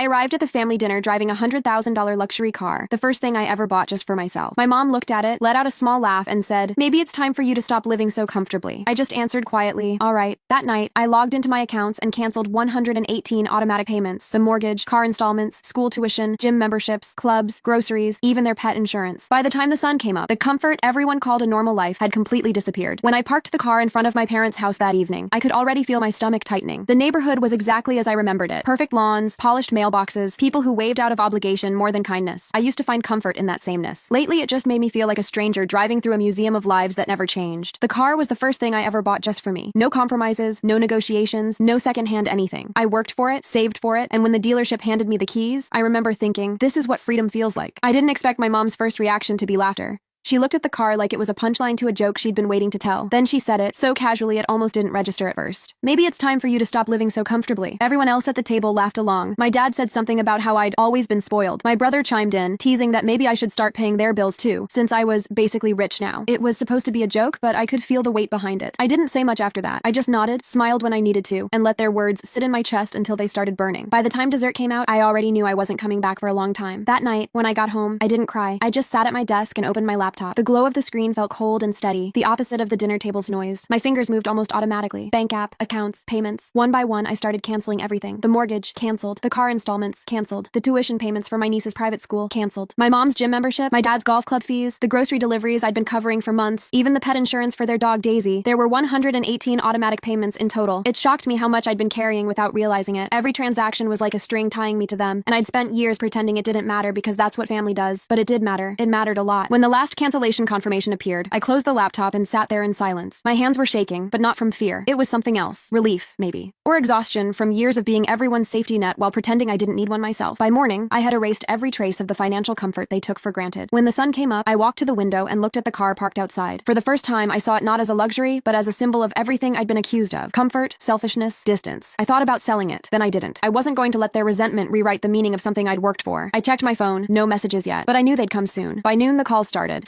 I arrived at the family dinner driving a $100,000 luxury car, the first thing I ever bought just for myself. My mom looked at it, let out a small laugh, and said, "Maybe it's time for you to stop living so comfortably." I just answered quietly, "All right." That night, I logged into my accounts and canceled 118 automatic payments: the mortgage, car installments, school tuition, gym memberships, clubs, groceries, even their pet insurance. By the time the sun came up, the comfort everyone called a normal life had completely disappeared. When I parked the car in front of my parents' house that evening, I could already feel my stomach tightening. The neighborhood was exactly as I remembered it. Perfect lawns, polished mailboxes, people who waved out of obligation more than kindness. I used to find comfort in that sameness. Lately, it just made me feel like a stranger driving through a museum of lives that never changed. The car was the first thing I ever bought just for me. No compromises, no negotiations, no secondhand anything. I worked for it, saved for it, and when the dealership handed me the keys, I remember thinking, this is what freedom feels like. I didn't expect my mom's first reaction to be laughter. She looked at the car like it was a punchline to a joke she'd been waiting to tell. Then she said it, so casually it almost didn't register at first. "Maybe it's time for you to stop living so comfortably." Everyone else at the table laughed along. My dad said something about how I'd always been spoiled. My brother chimed in, teasing that maybe I should start paying their bills too, since I was basically rich now. It was supposed to be a joke, but I could feel the weight behind it. I didn't say much after that. I just nodded, smiled when I needed to, and let their words sit in my chest until they started burning. By the time dessert came out, I already knew I wasn't coming back for a long time. That night, when I got home, I didn't cry. I just sat at my desk and opened my laptop. The glow of the screen felt cold and steady, the opposite of the dinner table's noise. My fingers moved almost automatically. Bank app, accounts, payments. One by one, I started canceling everything. The mortgage, canceled. The car installments, canceled. The tuition payments for my niece's private school, canceled. My mom's gym membership, my dad's golf club fees, the grocery deliveries I'd been covering for months, even the pet insurance for their dog Daisy. There were 118 automatic payments in total. It shocked me how much I'd been carrying without realizing it. Every transaction was like a string tying me to them, and I'd spent years pretending it didn't matter because that's what family does. But it did matter. It mattered a lot. When the last cancellation confirmation appeared, I closed the laptop and sat there in silence. My hands were shaking, but not from fear. It was something else. Relief, maybe. Or exhaustion from years of being everyone's safety net while pretending I didn't need one myself. By morning, I had erased every trace of the financial comfort they took for granted. When the sun came up, I walked to the window and looked at the car parked outside. For the first time, I saw it not as a luxury, but as a symbol of everything I'd been accused of. Comfort, selfishness, distance. I thought about selling it. Then I didn't. I wasn't going to let their resentment rewrite the meaning of something I'd worked for. I checked my phone. No messages yet, but I knew they'd come soon. By noon, the calls started.